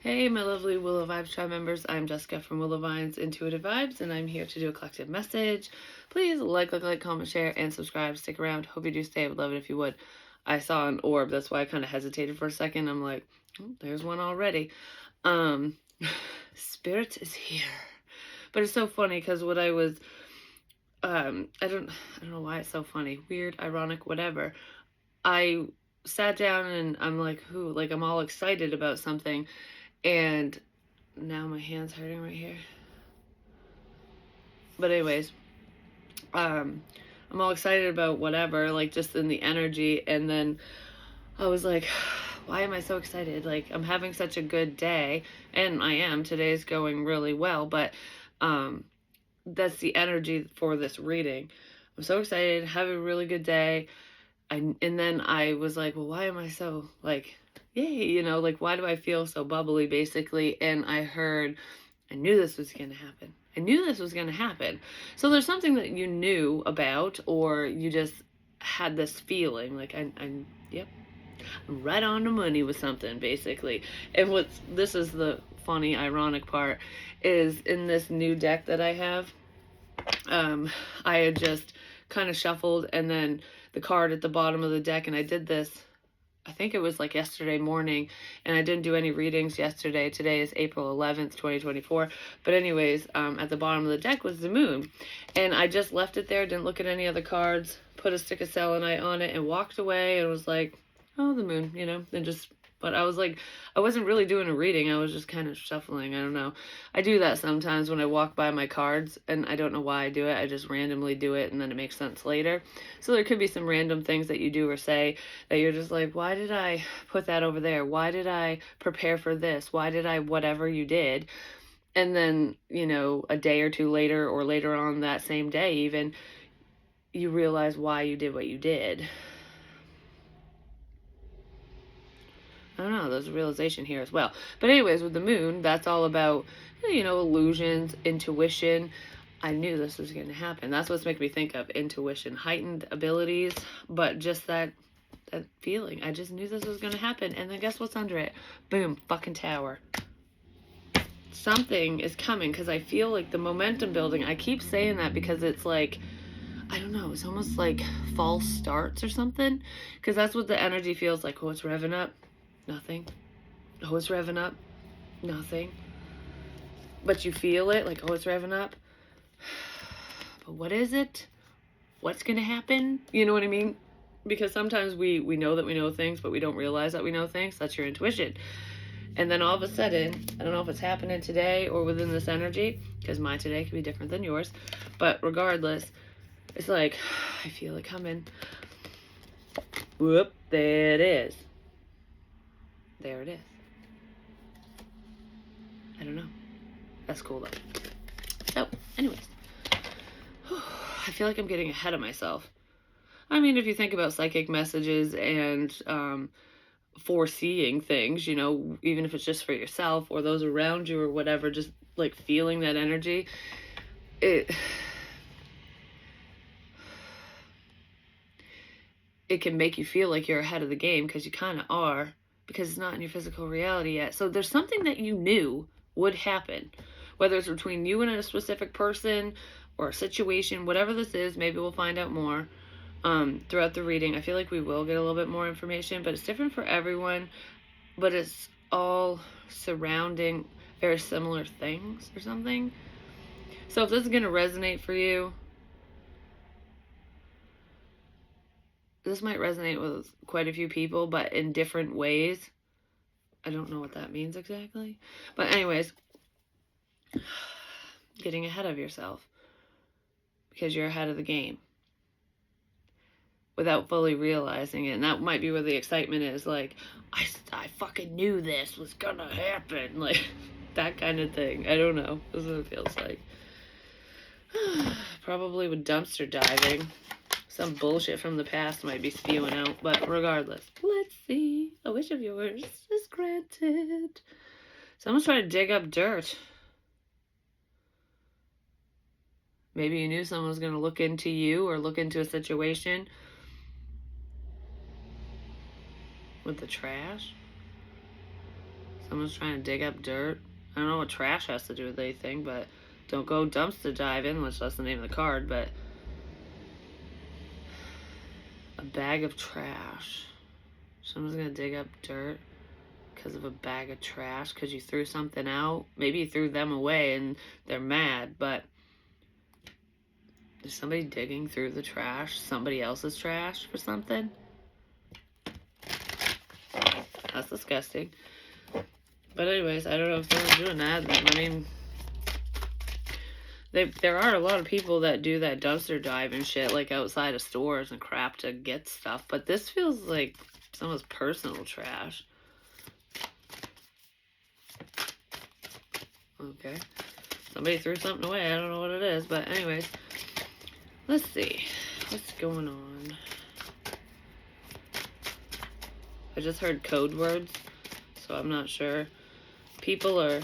Hey, my lovely Willow Vibes tribe members. I'm Jessica from Willow Vines Intuitive Vibes, and I'm here to do a collective message. Please like, comment, share, and subscribe. Stick around. Hope you do stay. I would love it if you would. I saw an orb. That's why I kind of hesitated for a second. I'm like, oh, there's one already. Um, Spirit is here. But it's so funny because what I was, I don't know why it's so funny. Weird, ironic, whatever. I sat down and I'm like, I'm all excited about something. And now my hand's hurting right here. But anyways, I'm all excited about whatever, like just in the energy. And then I was like, why am I so excited? Like, I'm having such a good day. And I am. Today's going really well. But that's the energy for this reading. I'm so excited, have a really good day. And then I was like, well, why am I so like, yay, like, why do I feel so bubbly, basically? And I knew this was going to happen. I knew this was going to happen. So there's something that you knew about, or you just had this feeling like, yep, I'm right on the money with something, basically. And this is the funny, ironic part, is in this new deck that I have, I had just kind of shuffled, and then the card at the bottom of the deck, and I did this, I think it was like yesterday morning, and I didn't do any readings yesterday. Today is April 11th, 2024. But anyways, at the bottom of the deck was the moon, and I just left it there, didn't look at any other cards, put a stick of selenite on it, and walked away, and was like, oh, the moon, and just, but I was like, I wasn't really doing a reading. I was just kind of shuffling. I don't know. I do that sometimes when I walk by my cards, and I don't know why I do it. I just randomly do it, and then it makes sense later. So there could be some random things that you do or say that you're just like, why did I put that over there? Why did I prepare for this? Why did I whatever you did? And then, a day or two later, or later on that same day even, you realize why you did what you did. I don't know, there's a realization here as well. But anyways, with the moon, that's all about, illusions, intuition. I knew this was going to happen. That's what's making me think of intuition, heightened abilities, but just that feeling. I just knew this was going to happen. And then guess what's under it? Boom, fucking tower. Something is coming, because I feel like the momentum building. I keep saying that because it's like, I don't know, it's almost like false starts or something, because that's what the energy feels like. Oh, it's revving up. Nothing. Oh, it's revving up. Nothing. But you feel it, like, oh, it's revving up. But what is it? What's going to happen? You know what I mean? Because sometimes we know that we know things, but we don't realize that we know things. That's your intuition. And then all of a sudden, I don't know if it's happening today or within this energy, because my today could be different than yours. But regardless, it's like, I feel it coming. Whoop, there it is. There it is. I don't know. That's cool though. So, anyways. I feel like I'm getting ahead of myself. I mean, if you think about psychic messages and foreseeing things, even if it's just for yourself or those around you or whatever, just like feeling that energy, it can make you feel like you're ahead of the game, because you kind of are, because it's not in your physical reality yet. So there's something that you knew would happen, whether it's between you and a specific person or a situation, whatever this is. Maybe we'll find out more throughout the reading. I feel like we will get a little bit more information, but it's different for everyone, but it's all surrounding very similar things or something. So if this is going to resonate for you, this might resonate with quite a few people, but in different ways. I don't know what that means exactly. But anyways, getting ahead of yourself, because you're ahead of the game without fully realizing it. And that might be where the excitement is. Like, I fucking knew this was gonna happen. Like, that kind of thing. I don't know. This is what it feels like. Probably with dumpster diving. Some bullshit from the past might be spewing out, but regardless. Let's see. A wish of yours is granted. Someone's trying to dig up dirt. Maybe you knew someone was going to look into you or look into a situation. With the trash. Someone's trying to dig up dirt. I don't know what trash has to do with anything, but don't go dumpster diving, which that's the name of the card, but a bag of trash. Someone's gonna dig up dirt because of a bag of trash, because you threw something out. Maybe you threw them away and they're mad, but is somebody digging through the trash, somebody else's trash for something? That's disgusting. But anyways, I don't know if someone's doing that. I mean, there are a lot of people that do that dumpster dive and shit, like outside of stores and crap to get stuff. But this feels like someone's personal trash. Okay. Somebody threw something away. I don't know what it is. But anyways, let's see. What's going on? I just heard code words, so I'm not sure. People are...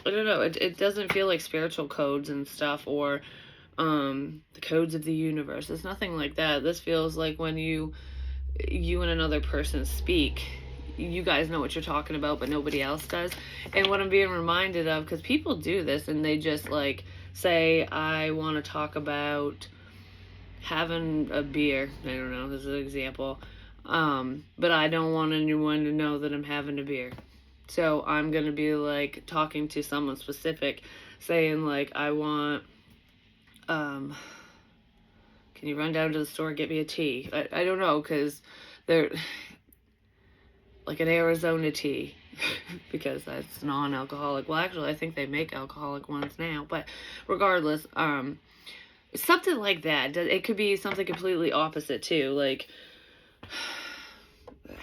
I don't know. It doesn't feel like spiritual codes and stuff, or the codes of the universe. It's nothing like that. This feels like when you and another person speak, you guys know what you're talking about, but nobody else does. And what I'm being reminded of, because people do this and they just like say, I want to talk about having a beer. I don't know, this is an example. But I don't want anyone to know that I'm having a beer. So I'm going to be like talking to someone specific, saying like, I want, can you run down to the store and get me a tea? I don't know, because they're like an Arizona tea, because that's non-alcoholic. Well, actually, I think they make alcoholic ones now, but regardless, something like that. It could be something completely opposite too, like,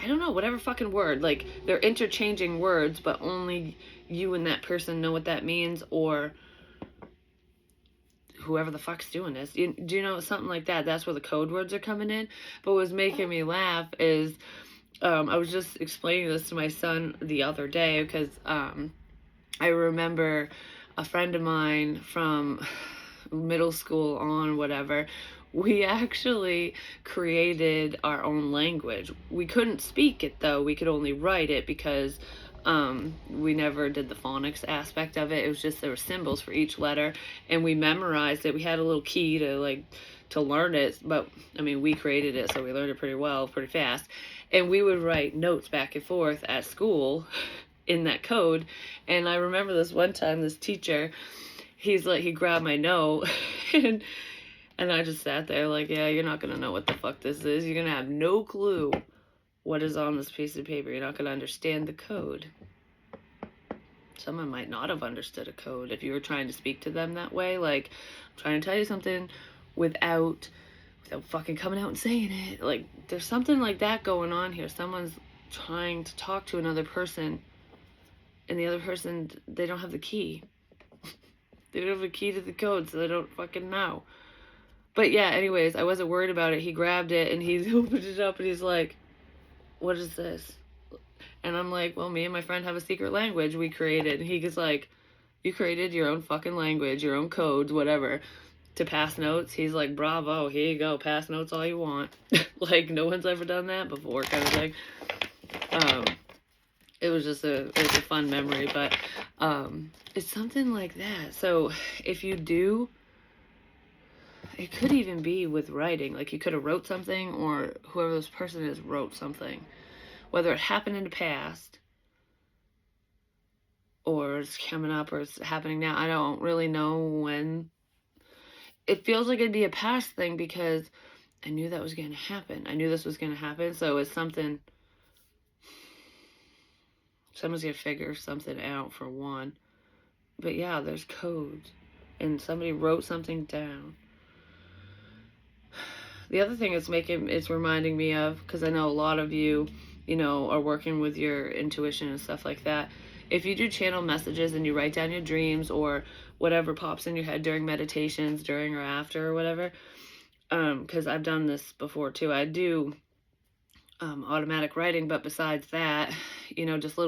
I don't know, whatever fucking word. Like, they're interchanging words, but only you and that person know what that means, or whoever the fuck's doing this. Do you know, something like that? That's where the code words are coming in. But what's making me laugh is, I was just explaining this to my son the other day, because I remember a friend of mine from middle school on, whatever, we actually created our own language. We couldn't speak it, though. We could only write it, because we never did the phonics aspect of it. It was just, there were symbols for each letter, and we memorized it. We had a little key to learn it, but I mean, we created it, so we learned it pretty well, pretty fast. And we would write notes back and forth at school in that code. And I remember this one time, this teacher, he's like, he grabbed my note, and I just sat there like, yeah, you're not gonna know what the fuck this is. You're gonna have no clue what is on this piece of paper. You're not gonna understand the code. Someone might not have understood a code if you were trying to speak to them that way. Like, I'm trying to tell you something without fucking coming out and saying it. Like, there's something like that going on here. Someone's trying to talk to another person, and the other person, they don't have the key. They don't have the key to the code, so they don't fucking know. But yeah, anyways, I wasn't worried about it. He grabbed it, and he opened it up, and he's like, what is this? And I'm like, well, me and my friend have a secret language we created. And he goes like, you created your own fucking language, your own codes, whatever, to pass notes. He's like, bravo, here you go, pass notes all you want. Like, no one's ever done that before, kind of thing. It was just it was a fun memory, but it's something like that. So if you do, it could even be with writing. Like, you could have wrote something, or whoever this person is wrote something, whether it happened in the past, or it's coming up, or it's happening now. I don't really know when. It feels like it'd be a past thing, because I knew that was going to happen. I knew this was going to happen, so it's something. Someone's going to figure something out, for one. But yeah, there's codes, and somebody wrote something down. The other thing it's reminding me of, because I know a lot of you, are working with your intuition and stuff like that. If you do channel messages and you write down your dreams, or whatever pops in your head during meditations, during or after or whatever, because I've done this before too. I do automatic writing, but besides that, just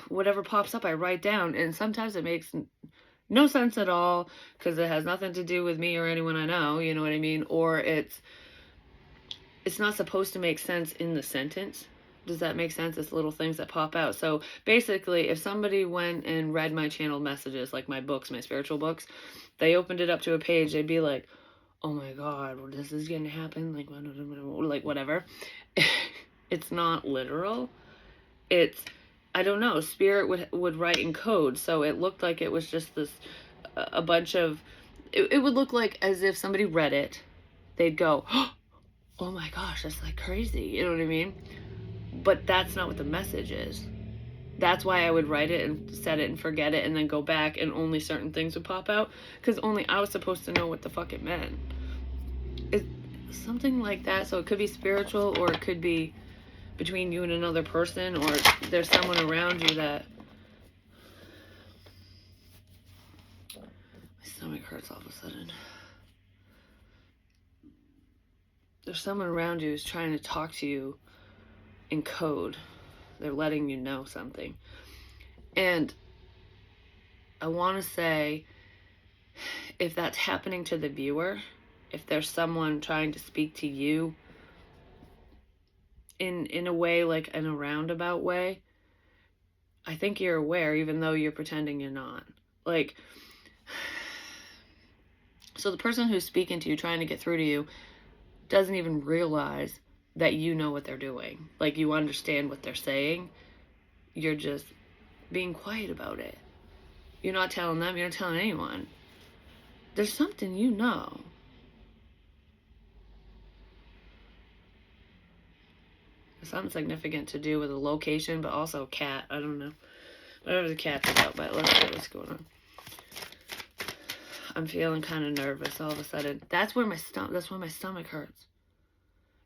whatever pops up, I write down, and sometimes it makes no sense at all, because it has nothing to do with me or anyone I know, you know what I mean? Or it's not supposed to make sense in the sentence, Does that make sense? It's little things that pop out. So basically, if somebody went and read my channel messages, like my books, my spiritual books, they opened it up to a page, they'd be like, oh my God, well, this is going to happen, like whatever. It's not literal. It's, I don't know, spirit would write in code. So it looked like it was just this, a bunch of, it would look like as if somebody read it, they'd go, oh my gosh, that's like crazy. You know what I mean? But that's not what the message is. That's why I would write it and set it and forget it and then go back and only certain things would pop out. Because only I was supposed to know what the fuck it meant. It's something like that. So it could be spiritual, or it could be between you and another person, or there's someone around you that... My stomach hurts all of a sudden. There's someone around you who's trying to talk to you in code. They're letting you know something. And I want to say, if that's happening to the viewer, if there's someone trying to speak to you in a way, like in a roundabout way, I think you're aware, even though you're pretending you're not. Like, so the person who's speaking to you, trying to get through to you, doesn't even realize that you know what they're doing. Like, you understand what they're saying. You're just being quiet about it. You're not telling them. You're not telling anyone. There's something you know. There's something significant to do with a location, but also a cat. I don't know. Whatever the cat's about, but let's see what's going on. I'm feeling kind of nervous all of a sudden. That's why my stomach hurts.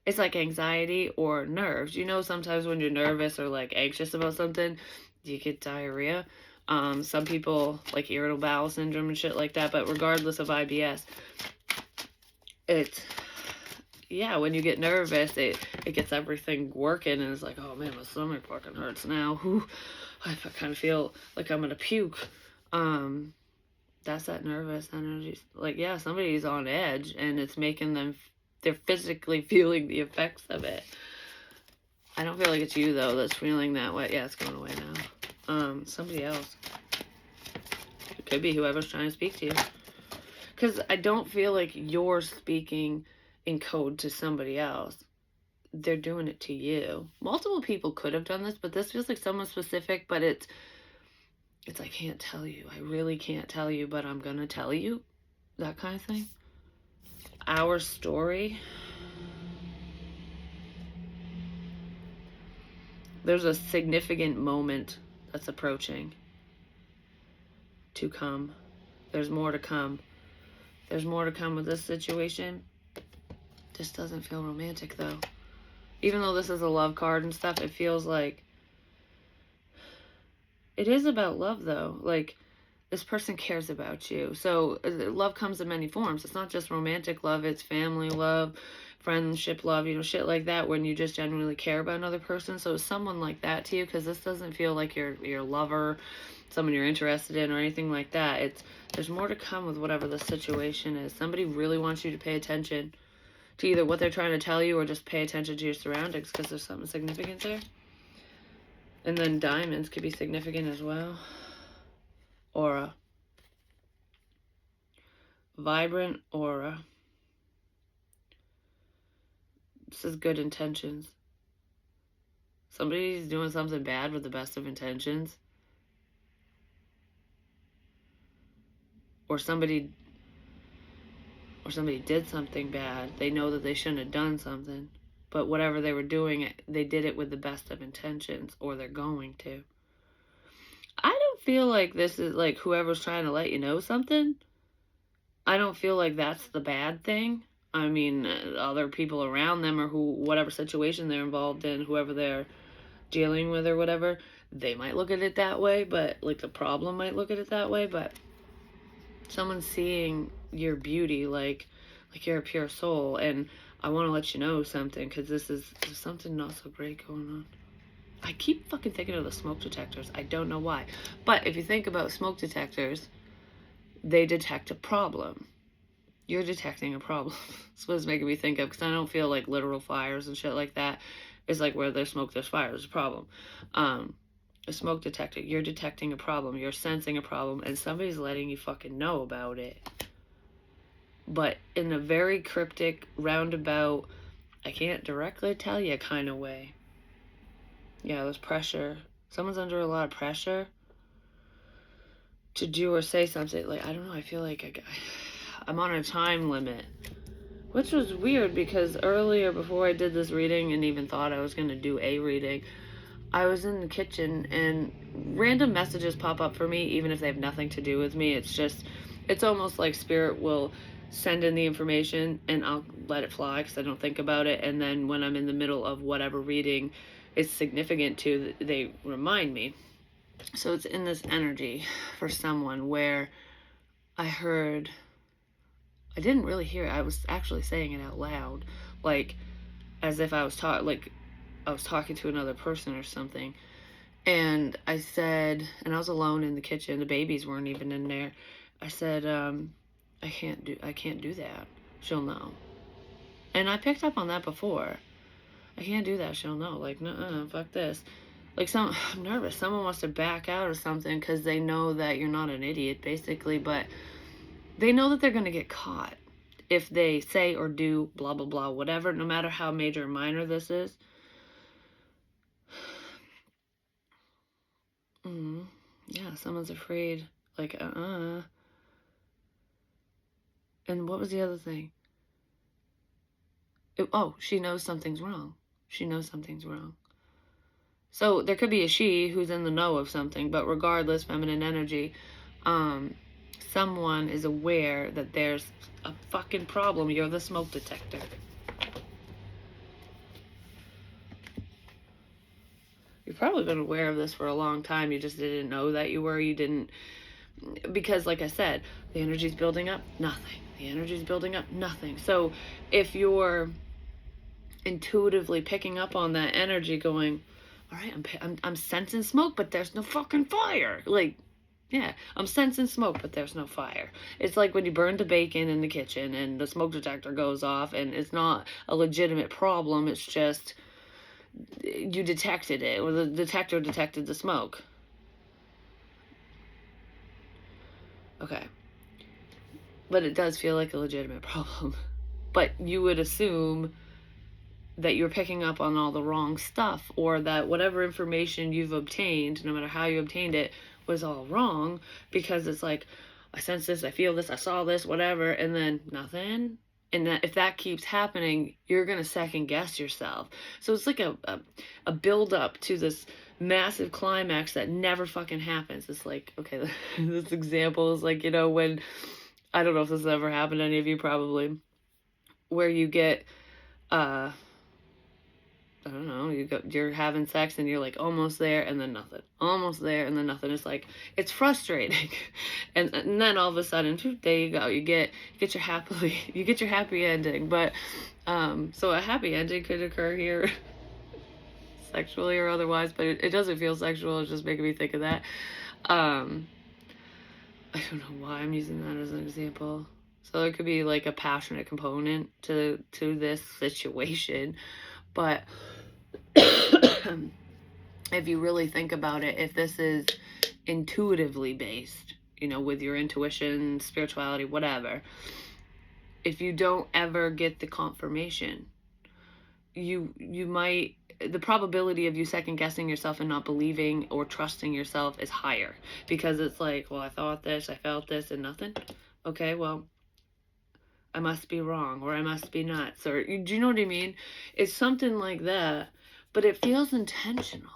It's like anxiety or nerves. You know, sometimes when you're nervous or like anxious about something, you get diarrhea. Some people like irritable bowel syndrome and shit like that. But regardless of IBS, it's, yeah, when you get nervous, it gets everything working, and it's like, oh man, my stomach fucking hurts now. Whew. I kind of feel like I'm gonna puke. That's that nervous energy. Like, yeah, somebody's on edge, and it's making them, they're physically feeling the effects of it. I don't feel like it's you, though, that's feeling that way. Yeah, it's going away now. Somebody else. It could be whoever's trying to speak to you. Because I don't feel like you're speaking in code to somebody else. They're doing it to you. Multiple people could have done this, but this feels like someone specific, but it's I can't tell you. I really can't tell you, but I'm gonna tell you. That kind of thing. Our story. There's a significant moment that's approaching to come. There's more to come. There's more to come with this situation. This doesn't feel romantic, though. Even though this is a love card and stuff, it feels like it is about love, though. Like, this person cares about you. So love comes in many forms. It's not just romantic love. It's family love, friendship love, you know, shit like that, when you just genuinely care about another person. So it's someone like that to you, because this doesn't feel like your lover, someone you're interested in, or anything like that. There's more to come with whatever the situation is. Somebody really wants you to pay attention to either what they're trying to tell you, or just pay attention to your surroundings, because there's something significant there. And then diamonds could be significant as well. Aura. Vibrant aura. This is good intentions. Somebody's doing something bad with the best of intentions. Or somebody did something bad. They know that they shouldn't have done something. But whatever they were doing, they did it with the best of intentions, or they're going to. I don't feel like this is like whoever's trying to let you know something. I don't feel like that's the bad thing. I mean, other people around them, or whatever situation they're involved in, whoever they're dealing with or whatever, they might look at it that way, but like the problem might look at it that way, but someone's seeing your beauty, like you're a pure soul, and I want to let you know something, because there's something not so great going on. I keep fucking thinking of the smoke detectors. I don't know why. But if you think about smoke detectors, they detect a problem. You're detecting a problem. That's what it's making me think of, because I don't feel like literal fires and shit like that. It's like where there's smoke, there's fire. There's a problem. A smoke detector. You're detecting a problem. You're sensing a problem, and somebody's letting you fucking know about it. But in a very cryptic, roundabout, I can't directly tell you kind of way. Yeah, there's pressure. Someone's under a lot of pressure to do or say something. Like, I don't know, I feel like I'm on a time limit. Which was weird because earlier, before I did this reading and even thought I was going to do a reading, I was in the kitchen and random messages pop up for me, even if they have nothing to do with me. It's almost like spirit will send in the information and I'll let it fly because I don't think about it. And then when I'm in the middle of whatever reading it's significant to, they remind me. So it's in this energy for someone where I didn't really hear it. I was actually saying it out loud, like as if I was talking to another person or something. And I said, and I was alone in the kitchen. The babies weren't even in there. I said, I can't do that. She'll know. And I picked up on that before. I can't do that. She'll know. Like, no, fuck this. Like, I'm nervous. Someone wants to back out or something because they know that you're not an idiot, basically, but they know that they're going to get caught if they say or do blah, blah, blah, whatever, no matter how major or minor this is. Yeah, someone's afraid. Like, And what was the other thing? She knows something's wrong. She knows something's wrong. So there could be a she who's in the know of something, but regardless, feminine energy, someone is aware that there's a fucking problem. You're the smoke detector. You've probably been aware of this for a long time. You just didn't know that you were. You didn't, because like I said, the energy's building up, nothing. The energy's building up, nothing. So if you're intuitively picking up on that energy going, all right, I'm sensing smoke, but there's no fucking fire. Like, yeah, I'm sensing smoke, but there's no fire. It's like when you burn the bacon in the kitchen and the smoke detector goes off and it's not a legitimate problem. It's just you detected it, or the detector detected the smoke. Okay. But it does feel like a legitimate problem. But you would assume that you're picking up on all the wrong stuff, or that whatever information you've obtained, no matter how you obtained it, was all wrong, because it's like, I sense this, I feel this, I saw this, whatever, and then nothing. And that if that keeps happening, you're going to second guess yourself. So it's like a build up to this massive climax that never fucking happens. It's like, okay, this example is like, when, I don't know if this has ever happened to any of you, probably, where you get, I don't know, you're having sex and you're like almost there and then nothing. Almost there and then nothing. It's like, it's frustrating. and then all of a sudden, there you go. You get your happy ending. But so a happy ending could occur here sexually or otherwise, but it doesn't feel sexual. It's just making me think of that. I don't know why I'm using that as an example. So it could be like a passionate component to this situation. But if you really think about it, if this is intuitively based, with your intuition, spirituality, whatever, if you don't ever get the confirmation, you might, the probability of you second guessing yourself and not believing or trusting yourself is higher, because it's like, well, I thought this, I felt this, and nothing. Okay, well, I must be wrong, or I must be nuts, or do you know what I mean? It's something like that, but it feels intentional.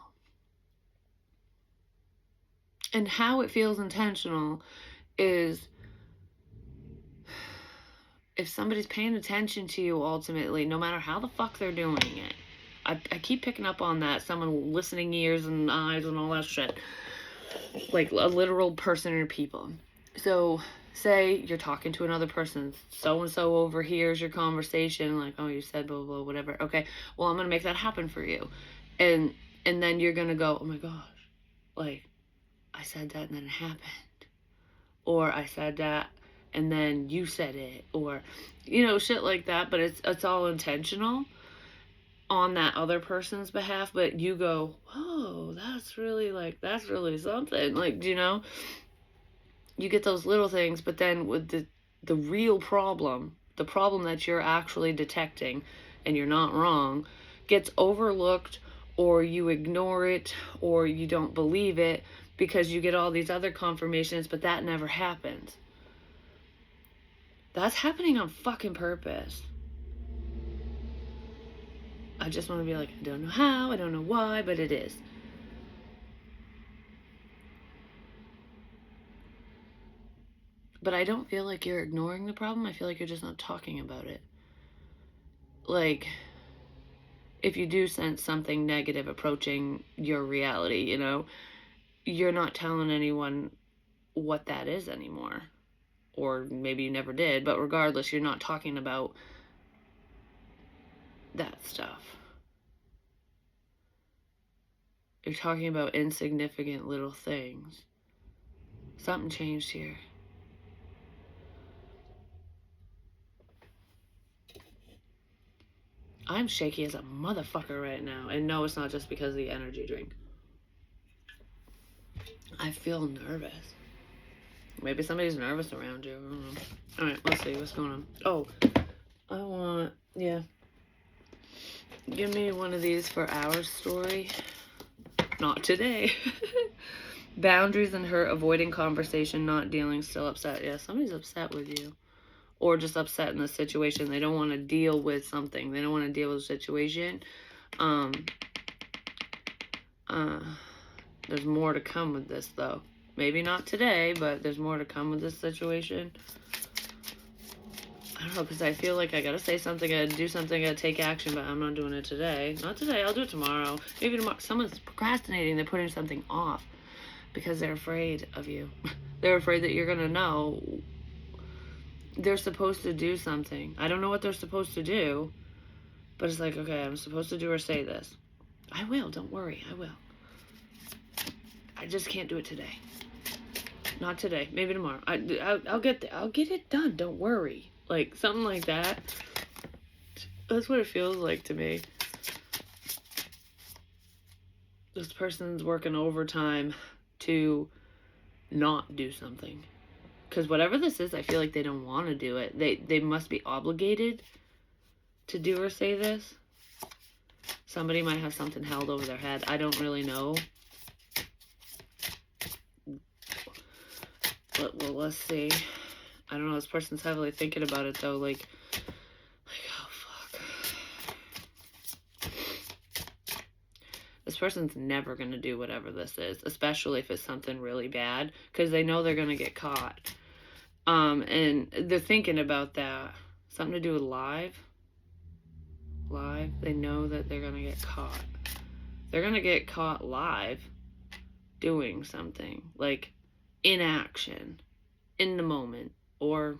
And how it feels intentional is if somebody's paying attention to you ultimately, no matter how the fuck they're doing it. I keep picking up on that. Someone listening ears and eyes and all that shit. Like a literal person or people. So say you're talking to another person, so-and-so overhears your conversation, like, oh, you said blah, blah, blah, whatever. Okay, well, I'm going to make that happen for you. And then you're going to go, oh my gosh, like, I said that and then it happened. Or I said that and then you said it. Or, shit like that, but it's all intentional. on that other person's behalf, but you go, whoa, that's really something. Like, you know, you get those little things, but then with the real problem, the problem that you're actually detecting, and you're not wrong, gets overlooked, or you ignore it, or you don't believe it because you get all these other confirmations, but that never happens. That's happening on fucking purpose. I just want to be like, I don't know how, I don't know why, but it is. But I don't feel like you're ignoring the problem. I feel like you're just not talking about it. Like, if you do sense something negative approaching your reality, you know, you're not telling anyone what that is anymore. Or maybe you never did, but regardless, you're not talking about that stuff. You're talking about insignificant little things. Something changed here. I'm shaky as a motherfucker right now. And no, it's not just because of the energy drink. I feel nervous. Maybe somebody's nervous around you. I don't know. Alright, let's see what's going on. Oh, I want, yeah. Give me one of these for our story. Not today. Boundaries and hurt, avoiding conversation, not dealing, still upset. Yeah, somebody's upset with you. Or just upset in the situation. They don't want to deal with something. They don't want to deal with the situation. There's more to come with this, though. Maybe not today, but there's more to come with this situation. I don't know, because I feel like I gotta say something, I gotta do something, I gotta take action, but I'm not doing it today. Not today, I'll do it tomorrow. Maybe tomorrow. Someone's procrastinating, they're putting something off because they're afraid of you. They're afraid that you're gonna know. They're supposed to do something. I don't know what they're supposed to do, but it's like, okay, I'm supposed to do or say this. I will, don't worry, I will. I just can't do it today. Not today, maybe tomorrow. I'll get it done, don't worry. Like, something like that. That's what it feels like to me. This person's working overtime to not do something. Because whatever this is, I feel like they don't want to do it. They must be obligated to do or say this. Somebody might have something held over their head. I don't really know. But, well, let's see. I don't know. This person's heavily thinking about it, though. Like, oh, fuck. This person's never going to do whatever this is, especially if it's something really bad, because they know they're going to get caught. And they're thinking about that. Something to do with live. They know that they're going to get caught. They're going to get caught live doing something. Like, in action. In the moment. Or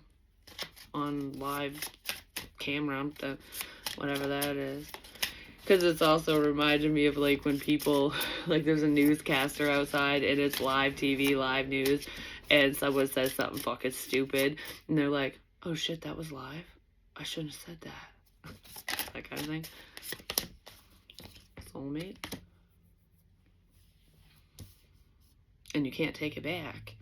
on live camera. Whatever that is. Because it's also reminded me of, like, when people, like, there's a newscaster outside and it's live TV, live news, and someone says something fucking stupid, and they're like, oh shit, that was live? I shouldn't have said that. That kind of thing. Soulmate. And you can't take it back.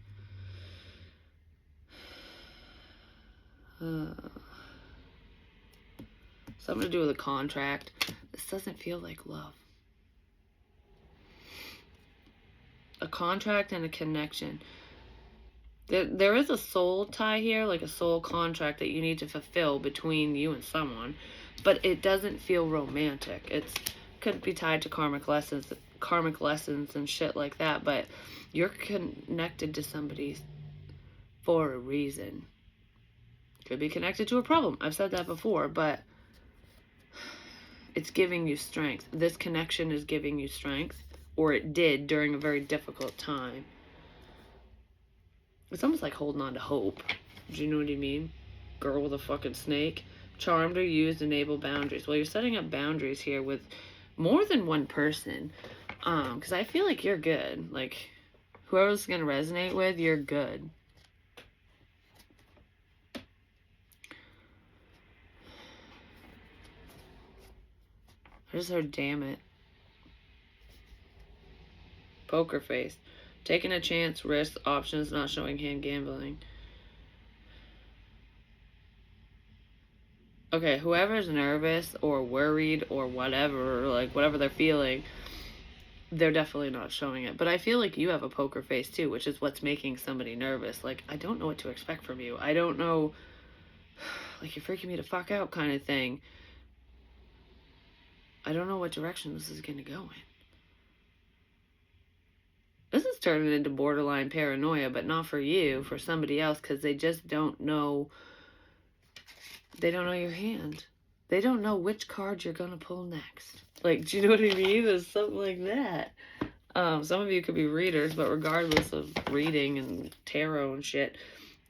Something to do with a contract. This doesn't feel like love. A contract and a connection. There is a soul tie here, like a soul contract that you need to fulfill between you and someone, but it doesn't feel romantic. It could be tied to karmic lessons and shit like that, but you're connected to somebody for a reason. Could be connected to a problem. I've said that before, but it's giving you strength. This connection is giving you strength, or it did during a very difficult time. It's almost like holding on to hope. Do you know what I mean? Girl with a fucking snake. Charmed or used, enable boundaries. Well, you're setting up boundaries here with more than one person. Because I feel like you're good. Like, whoever's going to resonate with, you're good. I just heard damn it. Poker face. Taking a chance, risk, options, not showing hand, gambling. Okay, whoever's nervous or worried or whatever, like whatever they're feeling, they're definitely not showing it. But I feel like you have a poker face too, which is what's making somebody nervous. Like, I don't know what to expect from you. I don't know, like, you're freaking me the fuck out kind of thing. I don't know what direction this is going to go in. This is turning into borderline paranoia, but not for you, for somebody else, because they just don't know. They don't know your hand. They don't know which card you're going to pull next. Like, do you know what I mean? There's something like that. Some of you could be readers, but regardless of reading and tarot and shit,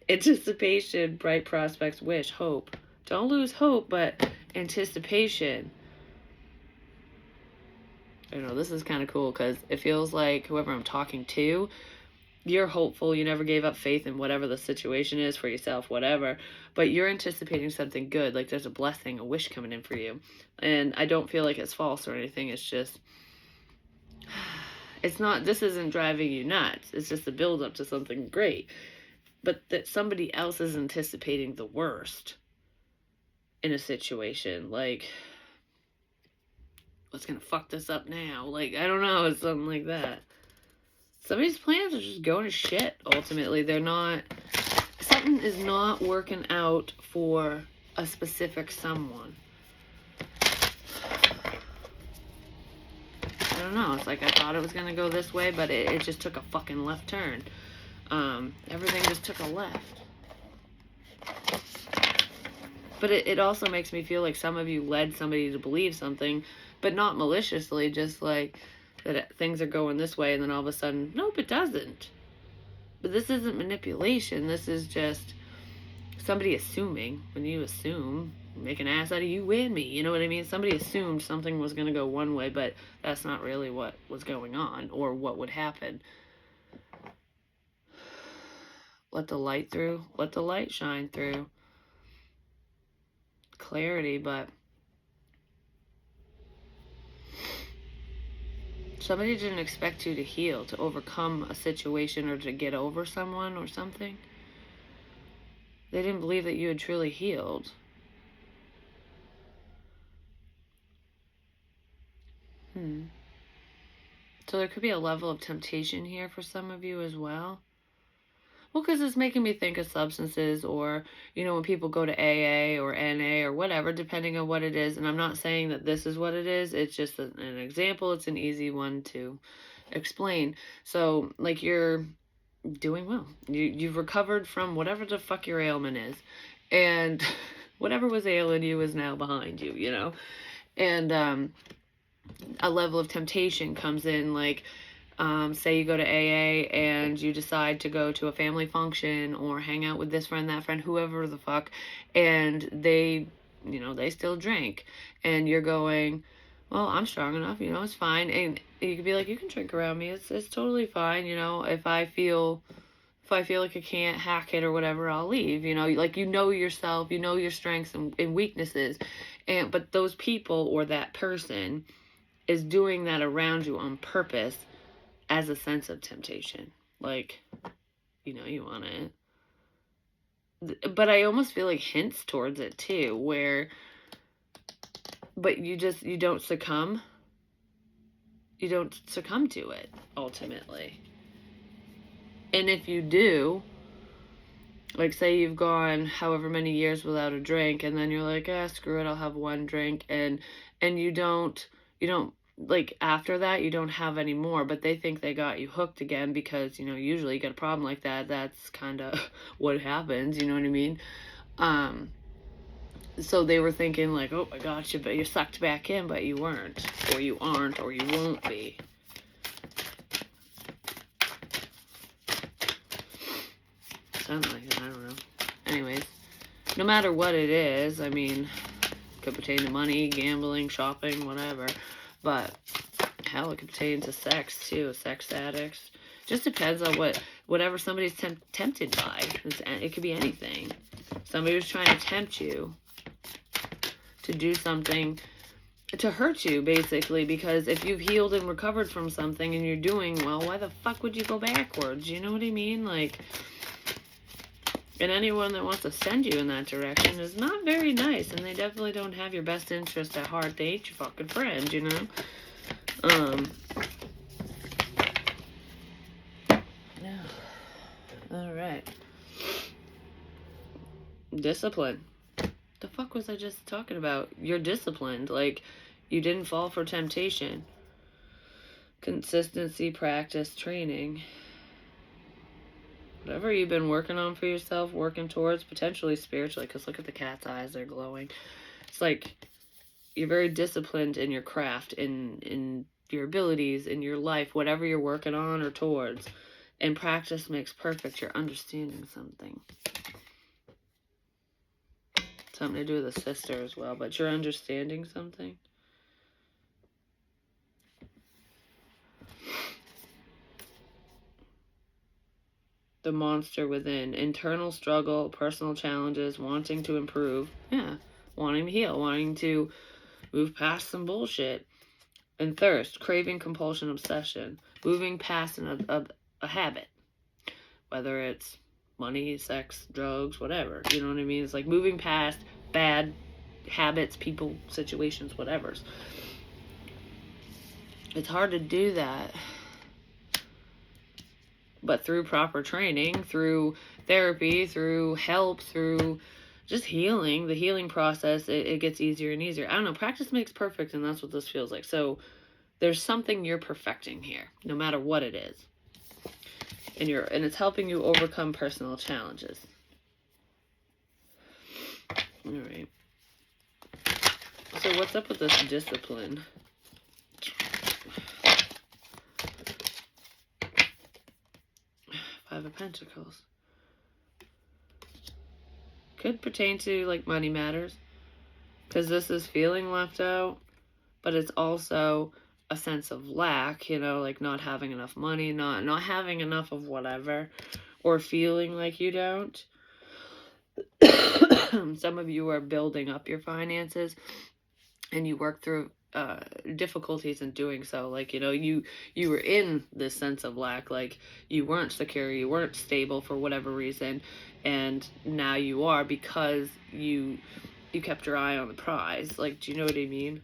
anticipation, bright prospects, wish, hope. Don't lose hope, but anticipation. I don't know, this is kind of cool because it feels like whoever I'm talking to, you're hopeful, you never gave up faith in whatever the situation is for yourself, whatever, but you're anticipating something good, like there's a blessing, a wish coming in for you. And I don't feel like it's false or anything, it's just, it's not, this isn't driving you nuts, it's just a build up to something great, but that somebody else is anticipating the worst in a situation, like, what's gonna fuck this up now? Like, I don't know, it's something like that. Somebody's plans are just going to shit, ultimately. They're not, something is not working out for a specific someone. I don't know, it's like I thought it was gonna go this way, but it just took a fucking left turn. Everything just took a left. But it also makes me feel like some of you led somebody to believe something, but not maliciously, just like that things are going this way, and then all of a sudden, nope, it doesn't. But this isn't manipulation. This is just somebody assuming. When you assume, make an ass out of you and me. You know what I mean? Somebody assumed something was going to go one way, but that's not really what was going on or what would happen. Let the light through. Let the light shine through. Clarity, but somebody didn't expect you to heal, to overcome a situation, or to get over someone or something. They didn't believe that you had truly healed. So there could be a level of temptation here for some of you as well. Well, because it's making me think of substances, or, you know, when people go to AA or NA or whatever, depending on what it is. And I'm not saying that this is what it is. It's just an example. It's an easy one to explain. So, like, you're doing well. You've recovered from whatever the fuck your ailment is. And whatever was ailing you is now behind you, you know? And a level of temptation comes in, like, say you go to AA and you decide to go to a family function or hang out with this friend, that friend, whoever the fuck, and they, you know, they still drink, and you're going, well, I'm strong enough, you know, it's fine. And you could be like, you can drink around me, it's totally fine, you know, if I feel like I can't hack it or whatever, I'll leave, you know, like, you know yourself, you know your strengths and weaknesses, but those people or that person is doing that around you on purpose as a sense of temptation. Like, you know, you want it. But I almost feel like hints towards it too, where, but you don't succumb. You don't succumb to it, ultimately. And if you do, like, say you've gone however many years without a drink, and then you're like, screw it, I'll have one drink, and you don't, like, after that, you don't have any more, but they think they got you hooked again because, you know, usually you get a problem like that, that's kind of what happens, you know what I mean? So they were thinking, like, oh, I got you, but you're sucked back in, but you weren't, or you aren't, or you won't be. Something like that, I don't know. Anyways, no matter what it is, I mean, could pertain to money, gambling, shopping, whatever, but hell, it could pertain to sex too, sex addicts. Just depends on whatever somebody's tempted by. It could be anything. Somebody was trying to tempt you to do something to hurt you, basically, because if you've healed and recovered from something and you're doing well, why the fuck would you go backwards? You know what I mean? Like, and anyone that wants to send you in that direction is not very nice, and they definitely don't have your best interest at heart. They ain't your fucking friend, you know? Yeah. Alright. Discipline. The fuck was I just talking about? You're disciplined. Like, you didn't fall for temptation. Consistency, practice, training. Whatever you've been working on for yourself, working towards, potentially spiritually, because look at the cat's eyes, they're glowing. It's like you're very disciplined in your craft, in your abilities, in your life, whatever you're working on or towards. And practice makes perfect. You're understanding something. Something to do with a sister as well, but you're understanding something. The monster within, internal struggle, personal challenges, wanting to improve, wanting to heal, wanting to move past some bullshit. And thirst, craving, compulsion, obsession, moving past a habit, whether it's money, sex, drugs, whatever, you know what I mean? It's like moving past bad habits, people, situations, whatever. It's hard to do that. But through proper training, through therapy, through help, through just healing, the healing process, it gets easier and easier. I don't know, practice makes perfect, and that's what this feels like. So there's something you're perfecting here, no matter what it is. And it's helping you overcome personal challenges. All right. So what's up with this discipline? Five of Pentacles. Could pertain to, like, money matters. Because this is feeling left out. But it's also a sense of lack, you know, like not having enough money, not having enough of whatever. Or feeling like you don't. Some of you are building up your finances. And you work through difficulties in doing so. Like, you know, you were in this sense of lack, like you weren't secure, you weren't stable for whatever reason, and now you are because you kept your eye on the prize. Like, do you know what I mean?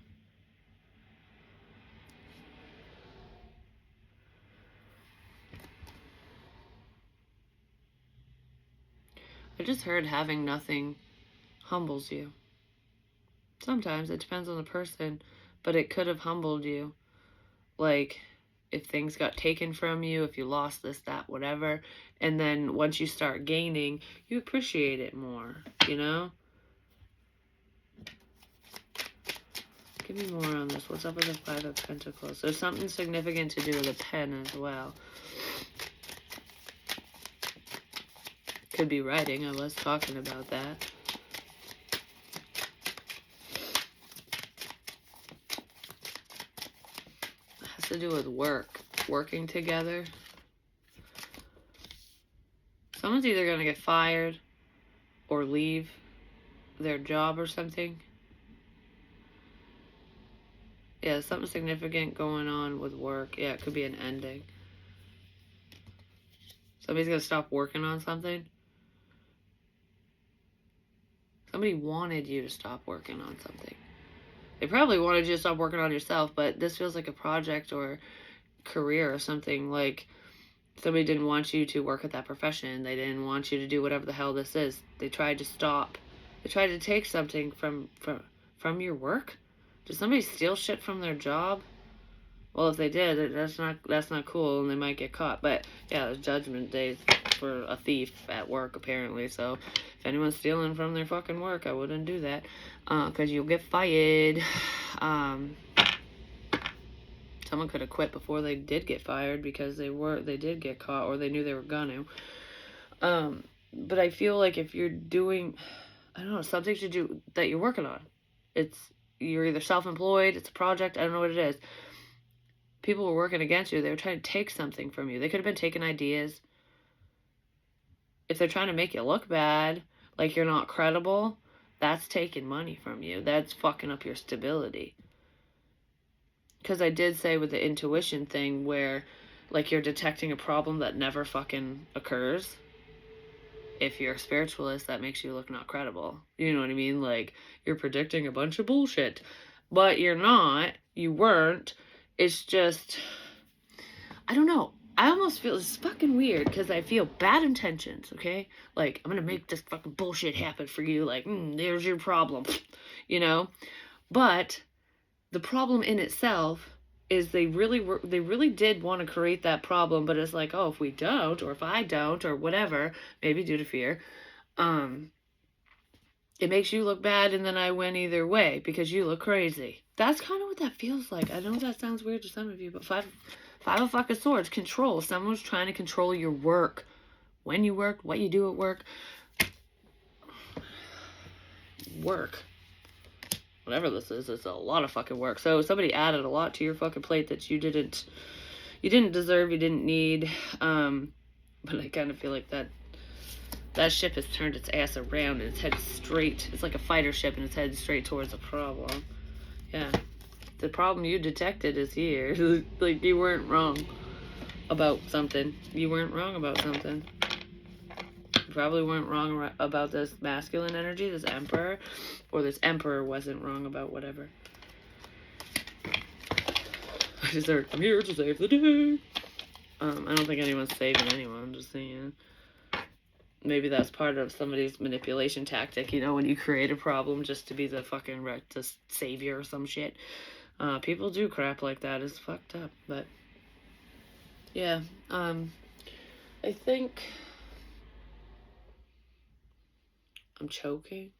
I just heard having nothing humbles you. Sometimes it depends on the person, but it could have humbled you. Like, if things got taken from you, if you lost this, that, whatever. And then once you start gaining, you appreciate it more, you know? Give me more on this. What's up with the Five of Pentacles? There's something significant to do with a pen as well. Could be writing. I was talking about that. It has to do with work. Working together. Someone's either going to get fired or leave their job or something. Yeah, something significant going on with work. Yeah, it could be an ending. Somebody's going to stop working on something. Somebody wanted you to stop working on something. They probably wanted you to stop working on yourself, but this feels like a project or career or something. Like, somebody didn't want you to work at that profession. They didn't want you to do whatever the hell this is. They tried to stop. They tried to take something from your work. Did somebody steal shit from their job? Well, if they did, that's not cool, and they might get caught. But yeah, there's judgment days for a thief at work, apparently. So if anyone's stealing from their fucking work, I wouldn't do that, because you'll get fired. Someone could have quit before they did get fired because they did get caught, or they knew they were gonna. But I feel like if you're doing, I don't know, something to do that you're working on, you're either self-employed, it's a project, I don't know what it is. People were working against you. They were trying to take something from you. They could have been taking ideas. If they're trying to make you look bad, like you're not credible, that's taking money from you. That's fucking up your stability. because I did say with the intuition thing where, like, you're detecting a problem that never fucking occurs. If you're a spiritualist, that makes you look not credible. You know what I mean? Like, you're predicting a bunch of bullshit. But you're not. You weren't. It's just, I don't know. I almost feel it's fucking weird because I feel bad intentions, okay? Like, I'm gonna make this fucking bullshit happen for you. Like, there's your problem, you know? But the problem in itself is they really did want to create that problem, but it's like, oh, if we don't, or if I don't, or whatever, maybe due to fear, it makes you look bad, and then I win either way because you look crazy. That's kind of what that feels like. I know that sounds weird to some of you, but five of fucking swords, control. Someone's trying to control your work, when you work, what you do at work. Whatever this is, it's a lot of fucking work. So somebody added a lot to your fucking plate that you didn't deserve, you didn't need. But I kind of feel like that ship has turned its ass around and it's headed straight. It's like a fighter ship and it's headed straight towards the problem. Yeah. The problem you detected is here. Like, you weren't wrong about something. You weren't wrong about something. You probably weren't wrong about this masculine energy, this emperor, or this emperor wasn't wrong about whatever. I just heard, I'm here to save the day. I don't think anyone's saving anyone, I'm just saying. Maybe that's part of somebody's manipulation tactic, you know, when you create a problem just to be the fucking the savior or some shit. People do crap like that. It's fucked up, but yeah. I think I'm choking.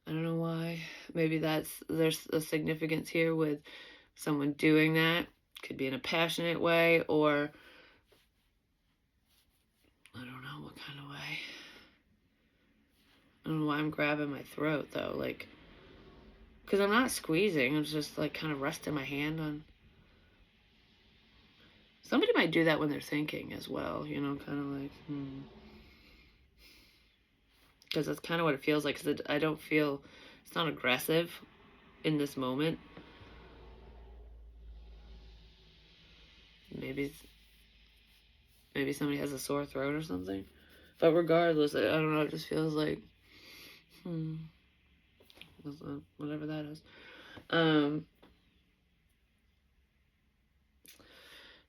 I don't know why. Maybe there's a significance here with someone doing that. Could be in a passionate way, or I don't know what kind of way. I don't know why I'm grabbing my throat though, like, because I'm not squeezing. I'm just like kind of resting my hand on. Somebody might do that when they're thinking as well, you know, kind of like, because that's kind of what it feels like. Because I don't feel, it's not aggressive in this moment. Maybe somebody has a sore throat or something. But regardless, I don't know. It just feels like, whatever that is.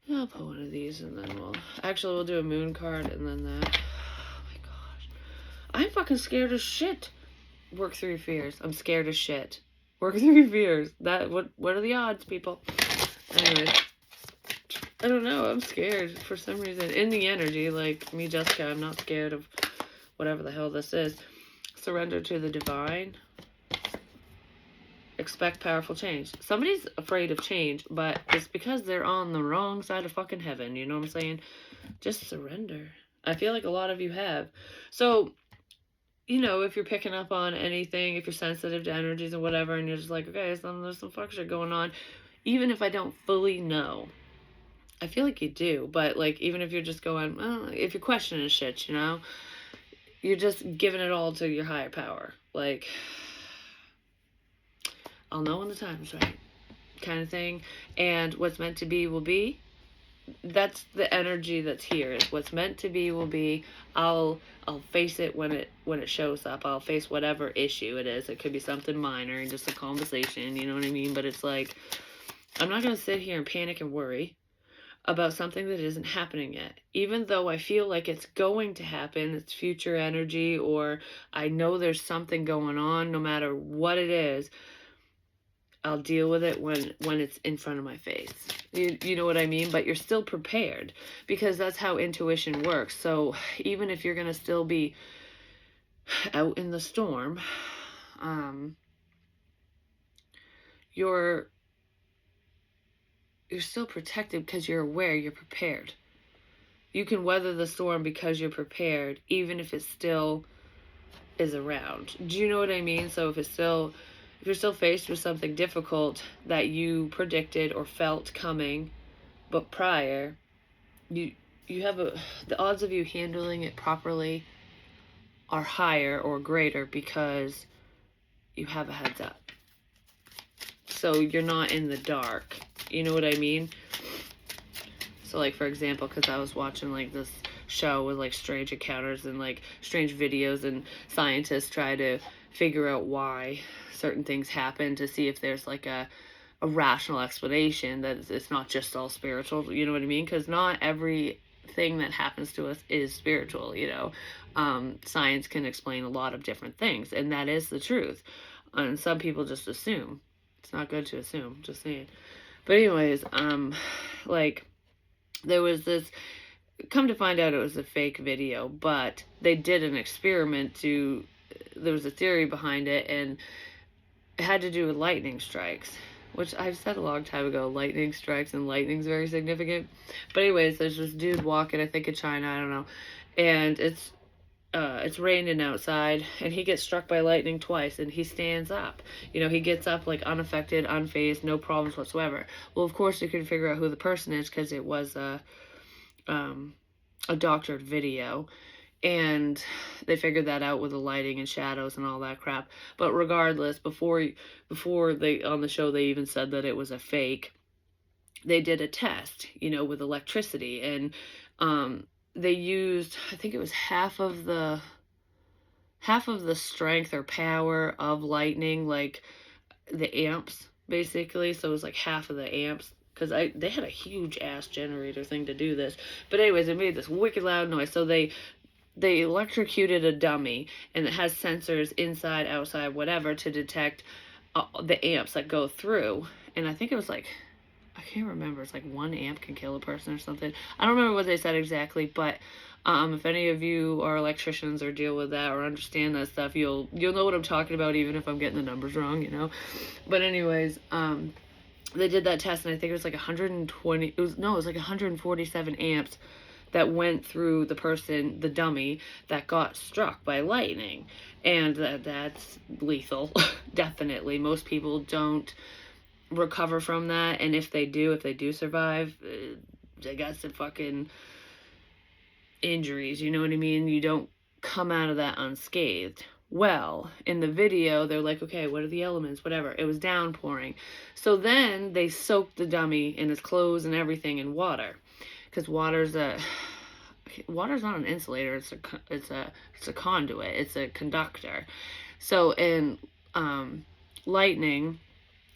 Yeah, I'll put one of these and then we'll do a moon card and then that. Oh my gosh. I'm fucking scared as shit. Work through your fears. I'm scared as shit. Work through your fears. What are the odds, people? Anyways. I don't know. I'm scared for some reason. In the energy, like me, Jessica, I'm not scared of whatever the hell this is. Surrender to the divine. Expect powerful change. Somebody's afraid of change, but it's because they're on the wrong side of fucking heaven. You know what I'm saying? Just surrender. I feel like a lot of you have. So, you know, if you're picking up on anything, if you're sensitive to energies and whatever, and you're just like, okay, there's some fuck shit going on, even if I don't fully know, I feel like you do, but like, even if you're just going, if you're questioning shit, you know, you're just giving it all to your higher power. Like, I'll know when the time is right, kind of thing. And what's meant to be will be. That's the energy that's here. Is what's meant to be will be. I'll face it when it shows up. I'll face whatever issue it is. It could be something minor and just a conversation, you know what I mean? But it's like, I'm not going to sit here and panic and worry about something that isn't happening yet. Even though I feel like it's going to happen, it's future energy, or I know there's something going on, no matter what it is, I'll deal with it when it's in front of my face. You know what I mean? But you're still prepared, because that's how intuition works. So even if you're going to still be out in the storm, you're still protected because you're aware, you're prepared. You can weather the storm because you're prepared, even if it still is around. Do you know what I mean? So if you're still faced with something difficult that you predicted or felt coming, but prior, you have the odds of you handling it properly are higher or greater because you have a heads up. so you're not in the dark. You know what I mean? So, like, for example, because I was watching, like, this show with, like, strange encounters and, like, strange videos, and scientists try to figure out why certain things happen to see if there's, like, a rational explanation that it's not just all spiritual, you know what I mean? Because not everything that happens to us is spiritual, you know? Science can explain a lot of different things, and that is the truth. And some people just assume. It's not good to assume, just saying. But anyways, like, there was this, come to find out it was a fake video, but they did an experiment there was a theory behind it, and it had to do with lightning strikes, which I've said a long time ago, lightning strikes, and lightning's very significant. But anyways, there's this dude walking, I think in China, I don't know, and it's raining outside, and he gets struck by lightning twice, and he stands up. You know, he gets up, like, unaffected, unfazed, no problems whatsoever. Well, of course, you can figure out who the person is, because it was a doctored video, and they figured that out with the lighting and shadows and all that crap. But regardless, before they, on the show, they even said that it was a fake. They did a test, you know, with electricity, and they used, I think it was half of the strength or power of lightning, like the amps, basically. So it was like half of the amps, because they had a huge ass generator thing to do this. But anyways, it made this wicked loud noise. So they electrocuted a dummy, and it has sensors inside, outside, whatever, to detect the amps that go through. And I think it was like, I can't remember, it's like 1 amp can kill a person or something. I don't remember what they said exactly, but if any of you are electricians or deal with that or understand that stuff, you'll know what I'm talking about, even if I'm getting the numbers wrong, you know. But anyways, they did that test, and I think it was like 120, it was like 147 amps that went through the person, the dummy, that got struck by lightning. And that's lethal, definitely. Most people don't recover from that, and if they do survive, they got some fucking injuries, you know what I mean? You don't come out of that unscathed. Well, in the video, they're like, okay, what are the elements, whatever. It was downpouring. So then they soaked the dummy in his clothes and everything in water, because water's not an insulator, it's a conduit, it's a conductor. So in lightning,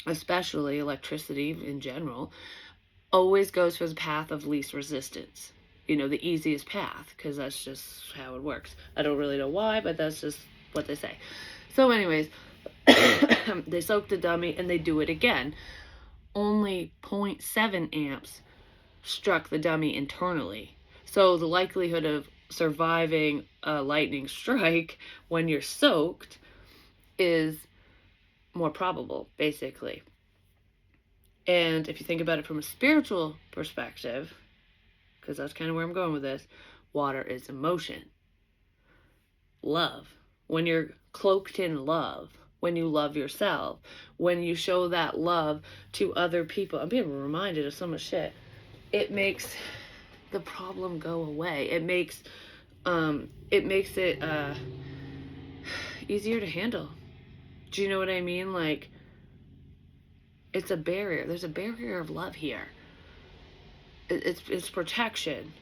especially electricity in general, always goes for the path of least resistance. You know, the easiest path, because that's just how it works. I don't really know why, but that's just what they say. So anyways, they soak the dummy, and they do it again. Only 0.7 amps struck the dummy internally. So the likelihood of surviving a lightning strike when you're soaked is more probable, basically. And if you think about it from a spiritual perspective, because that's kind of where I'm going with this, water is emotion. Love. When you're cloaked in love, when you love yourself, when you show that love to other people, I'm being reminded of so much shit, it makes the problem go away. It makes it easier to handle. Do you know what I mean? Like, it's a barrier. There's a barrier of love here. It's protection.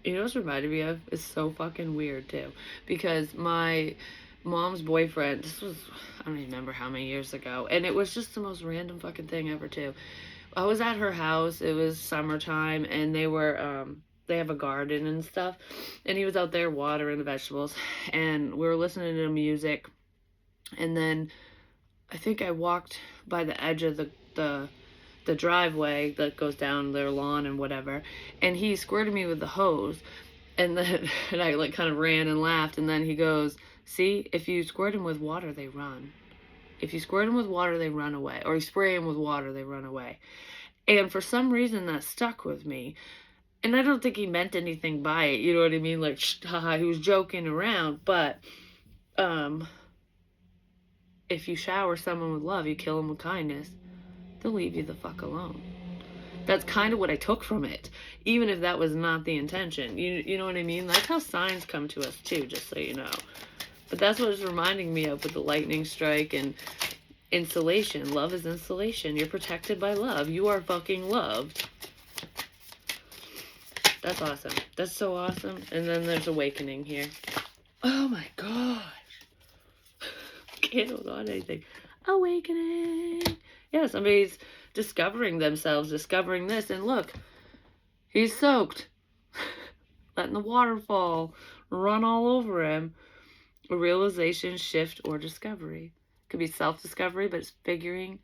You know what's reminded me of? It's so fucking weird, too. Because my mom's boyfriend, this was, I don't even remember how many years ago, and it was just the most random fucking thing ever, too. I was at her house, it was summertime, and they have a garden and stuff, and he was out there watering the vegetables, and we were listening to music, and then I think I walked by the edge of the driveway that goes down their lawn and whatever, and he squirted me with the hose, and then and I like kind of ran and laughed, and then he goes, see, if you squirt them with water, they run. If you squirt them with water, they run away. Or you spray them with water, they run away. And for some reason, that stuck with me. And I don't think he meant anything by it. You know what I mean? Like, haha, he was joking around. But if you shower someone with love, you kill them with kindness, they'll leave you the fuck alone. That's kind of what I took from it. Even if that was not the intention. You know what I mean? That's how signs come to us, too, just so you know. But that's what it's reminding me of with the lightning strike and insulation. Love is insulation. You're protected by love. You are fucking loved. That's awesome. That's so awesome. And then there's awakening here. Oh my gosh. Can't hold on to anything. Awakening. Yeah, somebody's discovering themselves, discovering this. And look, he's soaked. Letting the waterfall run all over him. A realization, shift, or discovery. Could be self-discovery, but it's figuring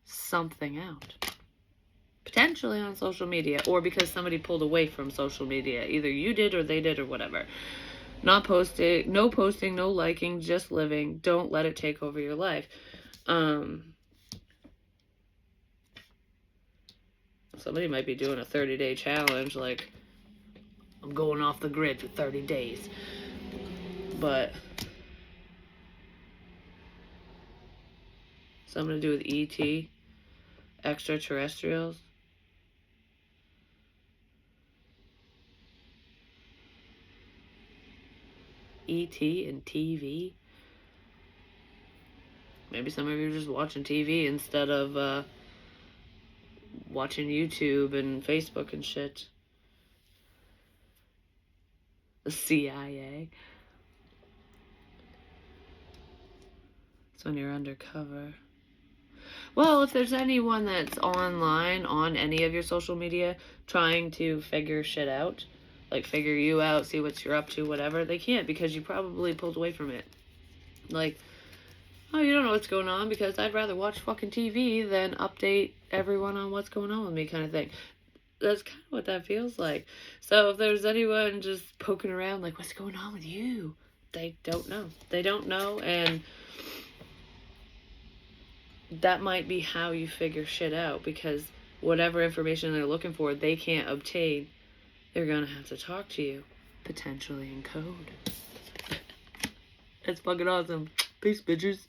something out. Potentially on social media, or because somebody pulled away from social media. Either you did or they did or whatever. Not posting, no posting, no liking, just living. Don't let it take over your life. Somebody might be doing a 30-day challenge, like, I'm going off the grid for 30 days. But something to do with ET, extraterrestrials. ET and TV. Maybe some of you are just watching TV instead of watching YouTube and Facebook and shit. The CIA. It's when you're undercover. Well, if there's anyone that's online on any of your social media trying to figure shit out, like figure you out, see what you're up to, whatever, they can't because you probably pulled away from it. Like, oh, you don't know what's going on because I'd rather watch fucking TV than update everyone on what's going on with me, kind of thing. That's kind of what that feels like. So if there's anyone just poking around like, what's going on with you? They don't know. They don't know, and that might be how you figure shit out, because whatever information they're looking for, they can't obtain. They're gonna have to talk to you, potentially in code. It's fucking awesome. Peace, bitches.